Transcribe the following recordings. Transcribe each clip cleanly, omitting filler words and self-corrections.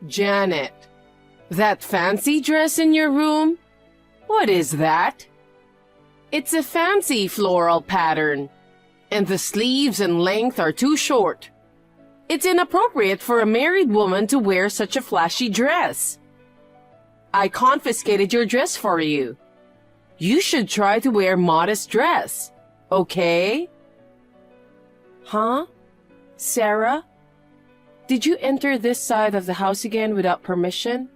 Janet, that fancy dress in your room? What is that? It's a fancy floral pattern, and the sleeves and length are too short. It's inappropriate for a married woman to wear such a flashy dress. I confiscated your dress for you. You should try to wear modest dress, okay? Huh? Sarah? Did you enter this side of the house again without permission?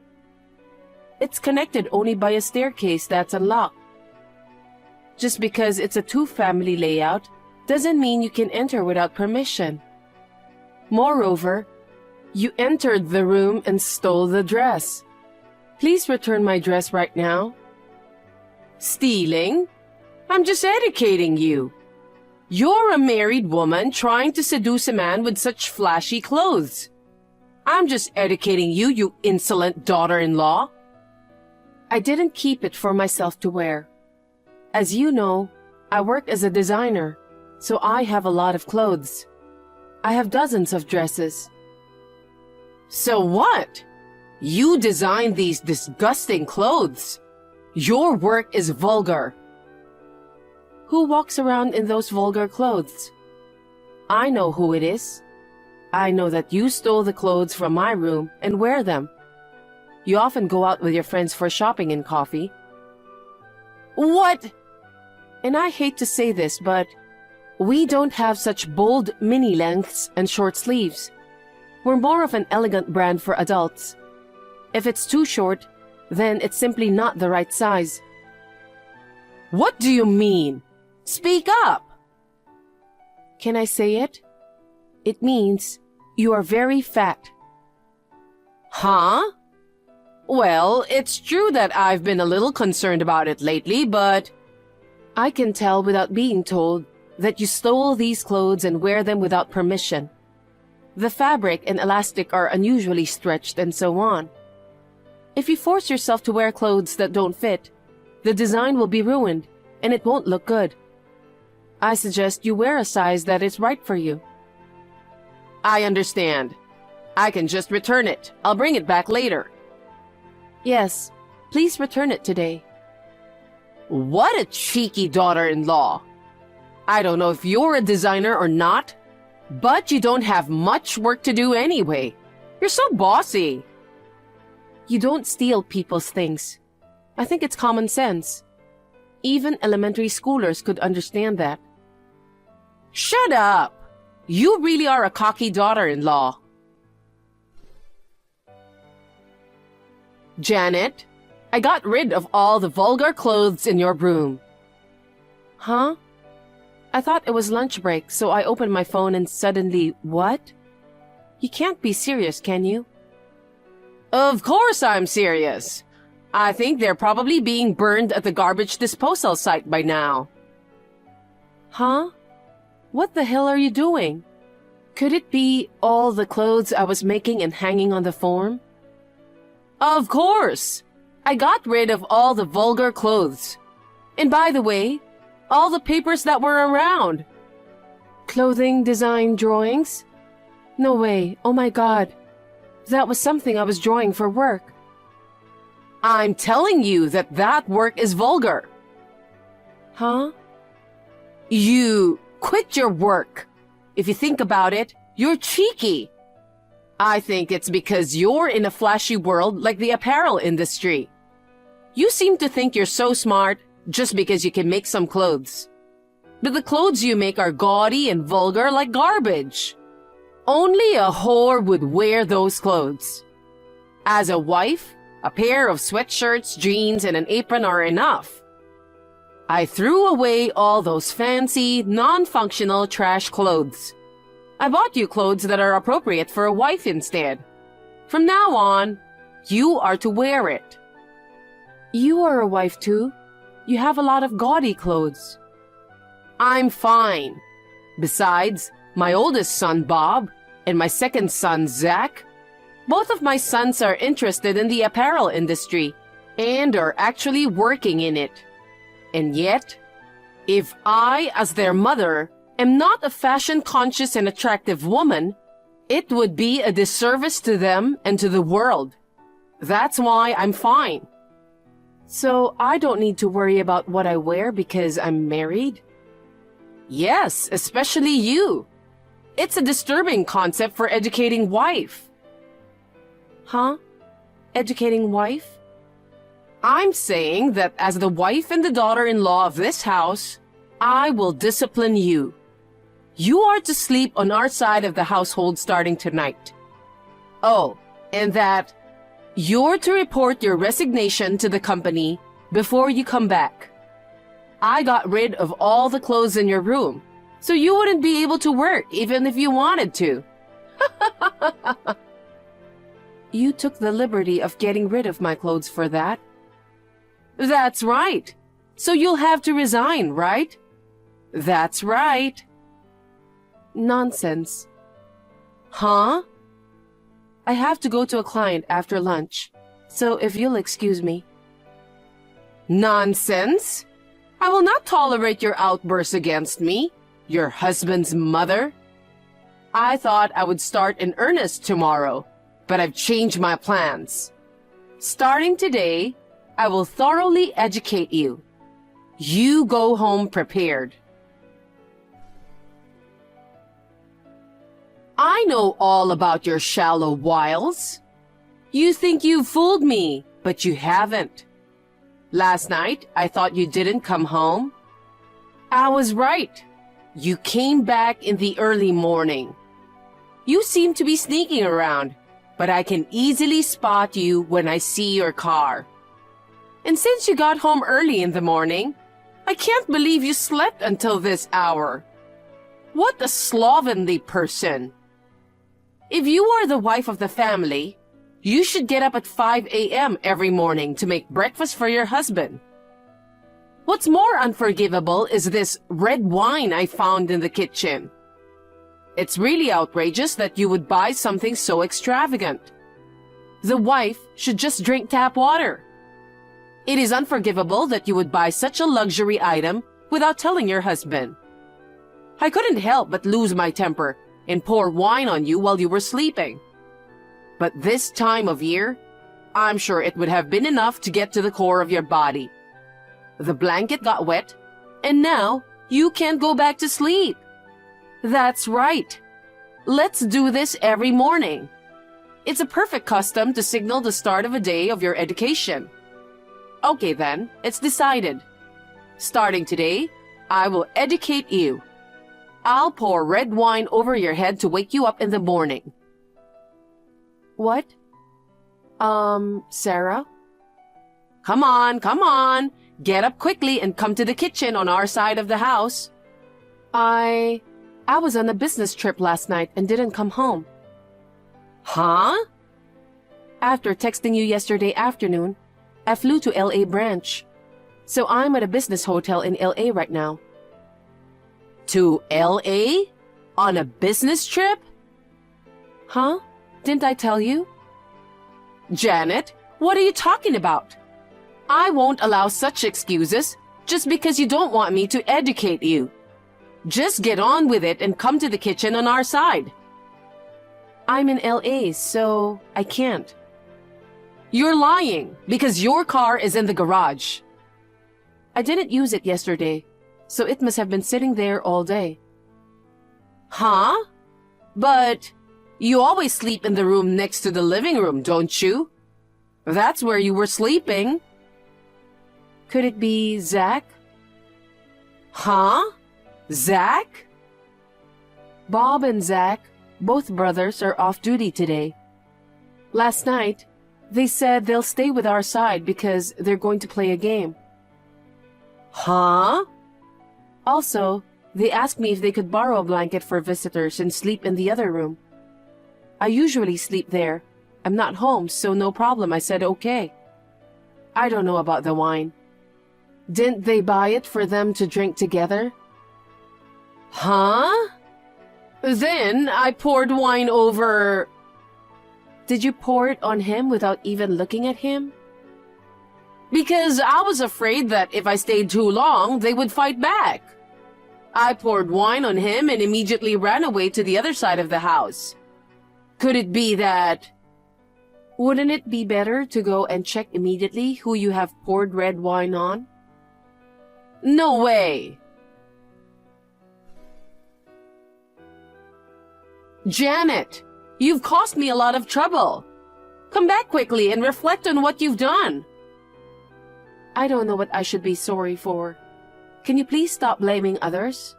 It's connected only by a staircase that's unlocked. Just because it's a two-family layout doesn't mean you can enter without permission. Moreover, you entered the room and stole the dress. Please return my dress right now. Stealing? I'm just educating you. You're a married woman trying to seduce a man with such flashy clothes. I'm just educating you, you insolent daughter-in-law. I didn't keep it for myself to wear. As you know, I work as a designer, so I have a lot of clothes. I have dozens of dresses. So what? You designed these disgusting clothes. Your work is vulgar. Who walks around in those vulgar clothes? I know who it is. I know that you stole the clothes from my room and wear them. You often go out with your friends for shopping and coffee. What? And I hate to say this, but we don't have such bold mini lengths and short sleeves. We're more of an elegant brand for adults. If it's too short, then it's simply not the right size. What do you mean? Speak up! Can I say it? It means you are very fat. Huh? Well, it's true that I've been a little concerned about it lately, but I can tell without being told that you stole these clothes and wear them without permission. The fabric and elastic are unusually stretched and so on. If you force yourself to wear clothes that don't fit, the design will be ruined and it won't look good. I suggest you wear a size that is right for you. I understand. I can just return it. I'll bring it back later. Yes, please return it today. What a cheeky daughter-in-law. I don't know if you're a designer or not, but you don't have much work to do anyway. You're so bossy. You don't steal people's things. I think it's common sense. Even elementary schoolers could understand that. Shut up! You really are a cocky daughter-in-law. Janet, I got rid of all the vulgar clothes in your room. Huh? I thought it was lunch break, so I opened my phone and suddenly, what? You can't be serious, can you? Of course I'm serious. I think they're probably being burned at the garbage disposal site by now. Huh? What the hell are you doing? Could it be all the clothes I was making and hanging on the form? Of course! I got rid of all the vulgar clothes. And by the way, all the papers that were around. Clothing design drawings? No way, oh my god. That was something I was drawing for work. I'm telling you that that work is vulgar. Huh? You quit your work. If you think about it, you're cheeky. I think it's because you're in a flashy world like the apparel industry. You seem to think you're so smart just because you can make some clothes. But the clothes you make are gaudy and vulgar like garbage. Only a whore would wear those clothes. As a wife, a pair of sweatshirts, jeans, and an apron are enough. I threw away all those fancy, non-functional trash clothes. I bought you clothes that are appropriate for a wife instead. From now on, you are to wear it. You are a wife too. You have a lot of gaudy clothes. I'm fine. Besides, my oldest son, Bob, and my second son, Zach, both of my sons are interested in the apparel industry and are actually working in it. And yet, if I, as their mother, am not a fashion-conscious and attractive woman, It would be a disservice to them and to the world. That's why I'm fine. So I don't need to worry about what I wear because I'm married? Yes, especially you. It's a disturbing concept for educating wife. Huh? Educating wife? I'm saying that as the wife and the daughter-in-law of this house, I will discipline you. You are to sleep on our side of the household starting tonight. Oh, and that you're to report your resignation to the company before you come back. I got rid of all the clothes in your room, so you wouldn't be able to work even if you wanted to. You took the liberty of getting rid of my clothes for that? That's right. So you'll have to resign, right? That's right. Nonsense. Huh? I have to go to a client after lunch, so if you'll excuse me. Nonsense? I will not tolerate your outbursts against me, your husband's mother. I thought I would start in earnest tomorrow, but I've changed my plans. Starting today, I will thoroughly educate you. You go home prepared. I know all about your shallow wiles. You think you've fooled me, but you haven't. Last night, I thought you didn't come home. I was right. You came back in the early morning. You seem to be sneaking around, but I can easily spot you when I see your car. And since you got home early in the morning, I can't believe you slept until this hour. What a slovenly person. If you are the wife of the family, you should get up at 5 a.m. every morning to make breakfast for your husband. What's more unforgivable is this red wine I found in the kitchen. It's really outrageous that you would buy something so extravagant. The wife should just drink tap water. It is unforgivable that you would buy such a luxury item without telling your husband. I couldn't help but lose my temper and pour wine on you while you were sleeping. But this time of year, I'm sure it would have been enough to get to the core of your body. The blanket got wet, and now you can't go back to sleep. That's right. Let's do this every morning. It's a perfect custom to signal the start of a day of your education. Okay then, it's decided. Starting today, I will educate you. I'll pour red wine over your head to wake you up in the morning. What? Sarah? Come on. Get up quickly and come to the kitchen on our side of the house. I was on a business trip last night and didn't come home. Huh? After texting you yesterday afternoon, I flew to LA branch. So I'm at a business hotel in LA right now. To LA? On a business trip? Huh? Didn't I tell you? Janet, what are you talking about? I won't allow such excuses just because you don't want me to educate you. Just get on with it and come to the kitchen on our side. I'm in LA, so I can't. You're lying because your car is in the garage. I didn't use it yesterday, so it must have been sitting there all day. Huh? But you always sleep in the room next to the living room, don't you? That's where you were sleeping. Could it be Zach? Huh? Zach? Bob and Zach, both brothers, are off duty today. Last night, they said they'll stay with our side because they're going to play a game. Huh? Also, they asked me if they could borrow a blanket for visitors and sleep in the other room. I usually sleep there. I'm not home, so no problem. I said okay. I don't know about the wine. Didn't they buy it for them to drink together? Huh? Then I poured wine over... Did you pour it on him without even looking at him? Because I was afraid that if I stayed too long, they would fight back. I poured wine on him and immediately ran away to the other side of the house. Could it be that... Wouldn't it be better to go and check immediately who you have poured red wine on? No way! Janet, you've caused me a lot of trouble. Come back quickly and reflect on what you've done. I don't know what I should be sorry for. Can you please stop blaming others?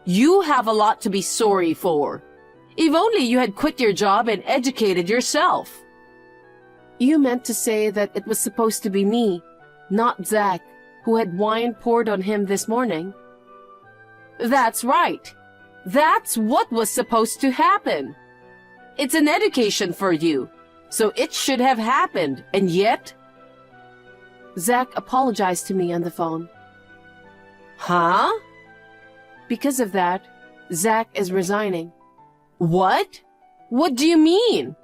You have a lot to be sorry for. If only you had quit your job and educated yourself. You meant to say that it was supposed to be me, not Zach, who had wine poured on him this morning. That's right. That's what was supposed to happen. It's an education for you, so it should have happened, and yet... Zach apologized to me on the phone. Huh? Because of that, Zach is resigning. What? What do you mean?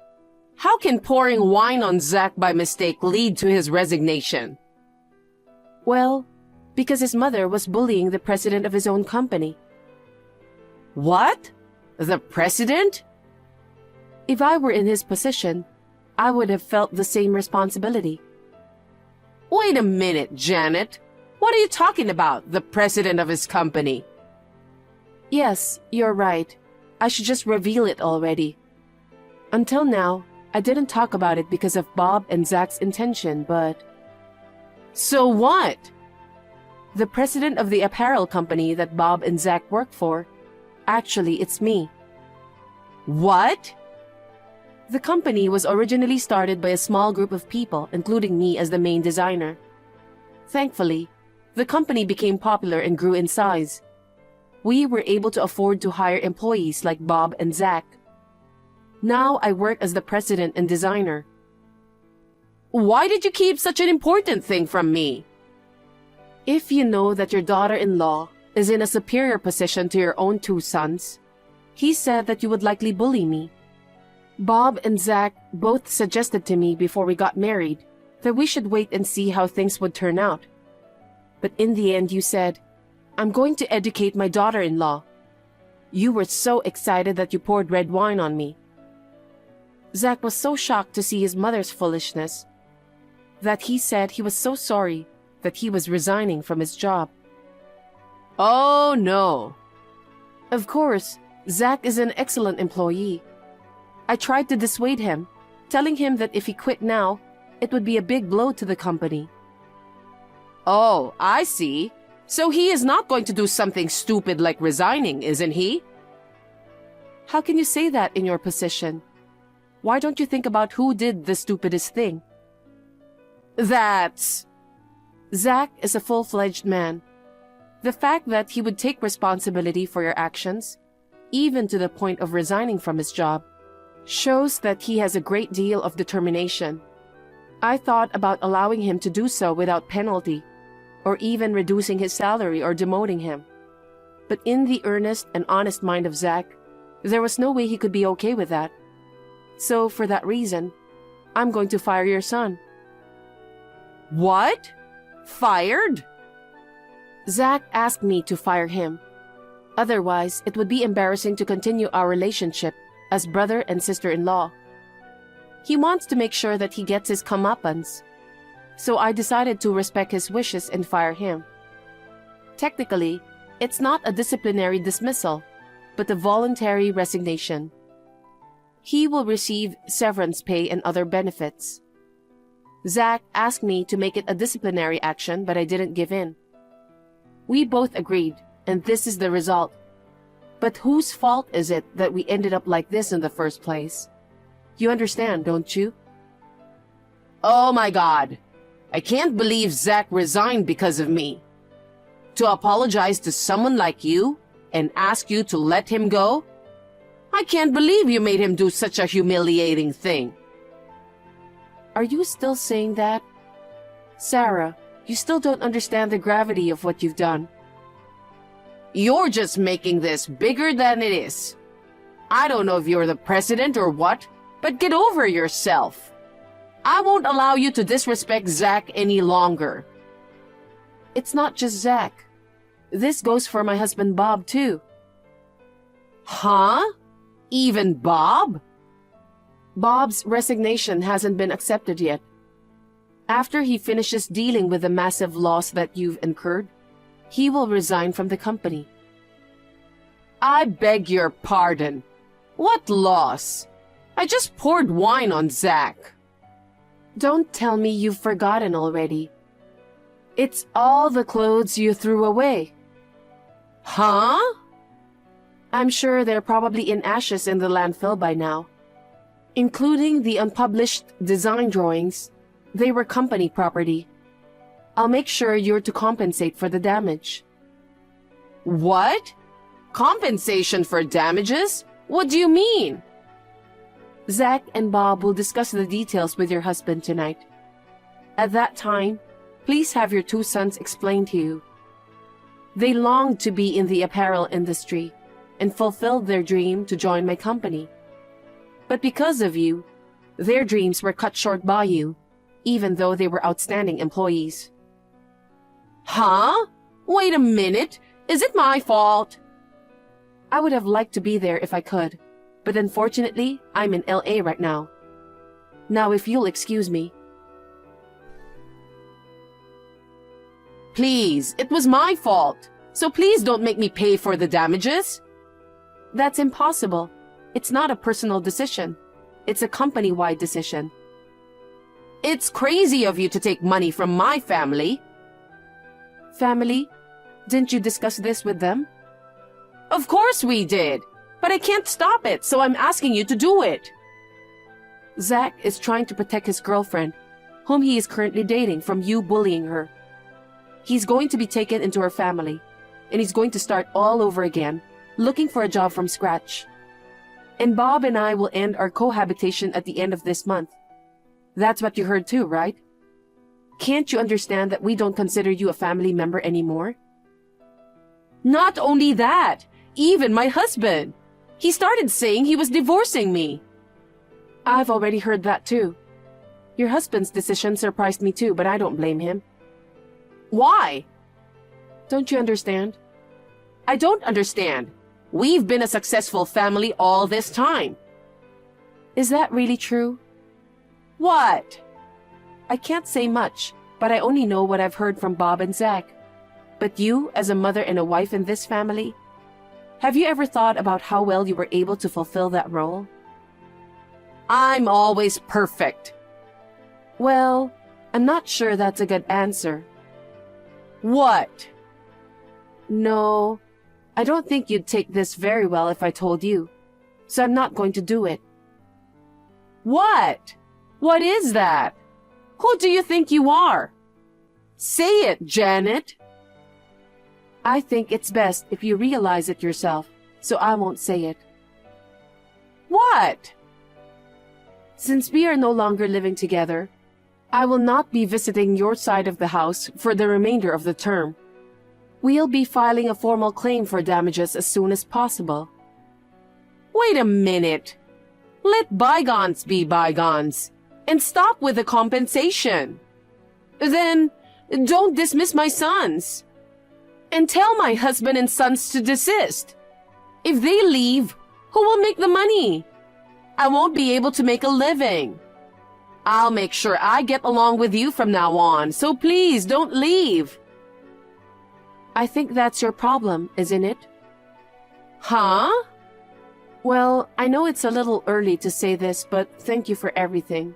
How can pouring wine on Zach by mistake lead to his resignation? Well, because his mother was bullying the president of his own company. What? The president? If I were in his position, I would have felt the same responsibility. Wait a minute, Janet. What are you talking about, the president of his company? Yes, you're right. I should just reveal it already. Until now, I didn't talk about it because of Bob and Zach's intention, but... So what? The president of the apparel company that Bob and Zach work for, actually, it's me. What? The company was originally started by a small group of people, including me as the main designer. Thankfully, the company became popular and grew in size. We were able to afford to hire employees like Bob and Zach. Now I work as the president and designer. Why did you keep such an important thing from me? If you know that your daughter-in-law is in a superior position to your own two sons, he said that you would likely bully me. Bob and Zach both suggested to me before we got married that we should wait and see how things would turn out. But in the end you said, I'm going to educate my daughter-in-law. You were so excited that you poured red wine on me. Zach was so shocked to see his mother's foolishness that he said he was so sorry that he was resigning from his job. Oh no. Of course, Zach is an excellent employee. I tried to dissuade him, telling him that if he quit now, it would be a big blow to the company. Oh, I see. So he is not going to do something stupid like resigning, isn't he? How can you say that in your position? Why don't you think about who did the stupidest thing? That's... Zach is a full-fledged man. The fact that he would take responsibility for your actions, even to the point of resigning from his job, shows that he has a great deal of determination. I thought about allowing him to do so without penalty, or even reducing his salary or demoting him. But in the earnest and honest mind of Zach, there was no way he could be okay with that. So for that reason, I'm going to fire your son. What? Fired? Zach asked me to fire him. Otherwise, it would be embarrassing to continue our relationship as brother and sister-in-law. He wants to make sure that he gets his comeuppance. So I decided to respect his wishes and fire him. Technically, it's not a disciplinary dismissal, but a voluntary resignation. He will receive severance pay and other benefits. Zach asked me to make it a disciplinary action, but I didn't give in. We both agreed, and this is the result. But whose fault is it that we ended up like this in the first place? You understand, don't you? Oh my God! I can't believe Zach resigned because of me. To apologize to someone like you and ask you to let him go? I can't believe you made him do such a humiliating thing. Are you still saying that? Sarah, you still don't understand the gravity of what you've done. You're just making this bigger than it is. I don't know if you're the president or what, but get over yourself. I won't allow you to disrespect Zach any longer. It's not just Zach. This goes for my husband Bob too. Huh? Even Bob? Bob's resignation hasn't been accepted yet. After he finishes dealing with the massive loss that you've incurred, he will resign from the company. I beg your pardon. What loss? I just poured wine on Zach. Don't tell me you've forgotten already. It's all the clothes you threw away. Huh? I'm sure they're probably in ashes in the landfill by now. Including the unpublished design drawings, they were company property. I'll make sure you're to compensate for the damage. What? Compensation for damages? What do you mean? Zach and Bob will discuss the details with your husband tonight. At that time, please have your two sons explain to you. They longed to be in the apparel industry and fulfilled their dream to join my company. But because of you, their dreams were cut short by you, even though they were outstanding employees. Huh? Wait a minute. Is it my fault? I would have liked to be there if I could, but unfortunately, I'm in LA right now. Now, if you'll excuse me. Please, it was my fault, so please don't make me pay for the damages. That's impossible. It's not a personal decision. It's a company-wide decision. It's crazy of you to take money from my family. Family? Didn't you discuss this with them? Of course we did, but I can't stop it, so I'm asking you to do it. Zach is trying to protect his girlfriend, whom he is currently dating, from you bullying her. He's going to be taken into her family, and he's going to start all over again, looking for a job from scratch. And Bob and I will end our cohabitation at the end of this month. That's what you heard too, right? Can't you understand that we don't consider you a family member anymore? Not only that, even my husband. He started saying he was divorcing me. I've already heard that too. Your husband's decision surprised me too, but I don't blame him. Why? Don't you understand? I don't understand. We've been a successful family all this time. Is that really true? What? I can't say much, but I only know what I've heard from Bob and Zach. But you, as a mother and a wife in this family, have you ever thought about how well you were able to fulfill that role? I'm always perfect. Well, I'm not sure that's a good answer. What? No, I don't think you'd take this very well if I told you, so I'm not going to do it. What? What is that? Who do you think you are? Say it, Janet. I think it's best if you realize it yourself, so I won't say it. What? Since we are no longer living together, I will not be visiting your side of the house for the remainder of the term. We'll be filing a formal claim for damages as soon as possible. Wait a minute. Let bygones be bygones, and stop with the compensation. Then, don't dismiss my sons. And tell my husband and sons to desist. If they leave, who will make the money? I won't be able to make a living. I'll make sure I get along with you from now on, so please don't leave. I think that's your problem, isn't it? Huh? Well, I know it's a little early to say this, but thank you for everything.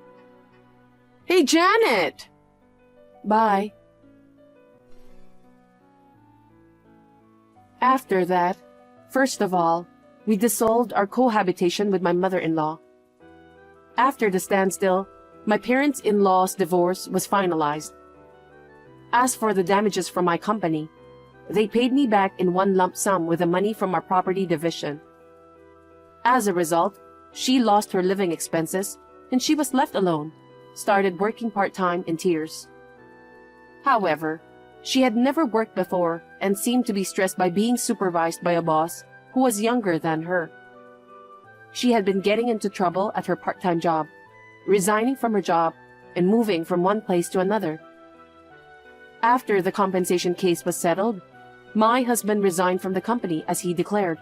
Hey, Janet! Bye. After that, first of all, we dissolved our cohabitation with my mother-in-law. After the standstill, my parents-in-law's divorce was finalized. As for the damages from my company, they paid me back in one lump sum with the money from our property division. As a result, she lost her living expenses and she was left alone, started working part-time in tears. However, she had never worked before and seemed to be stressed by being supervised by a boss who was younger than her. She had been getting into trouble at her part-time job, resigning from her job and moving from one place to another. After the compensation case was settled, my husband resigned from the company as he declared.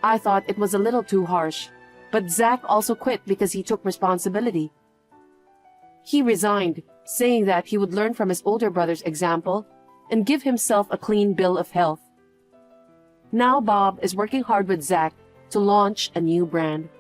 I thought it was a little too harsh, but Zach also quit because he took responsibility. He resigned, saying that he would learn from his older brother's example and give himself a clean bill of health. Now Bob is working hard with Zach to launch a new brand.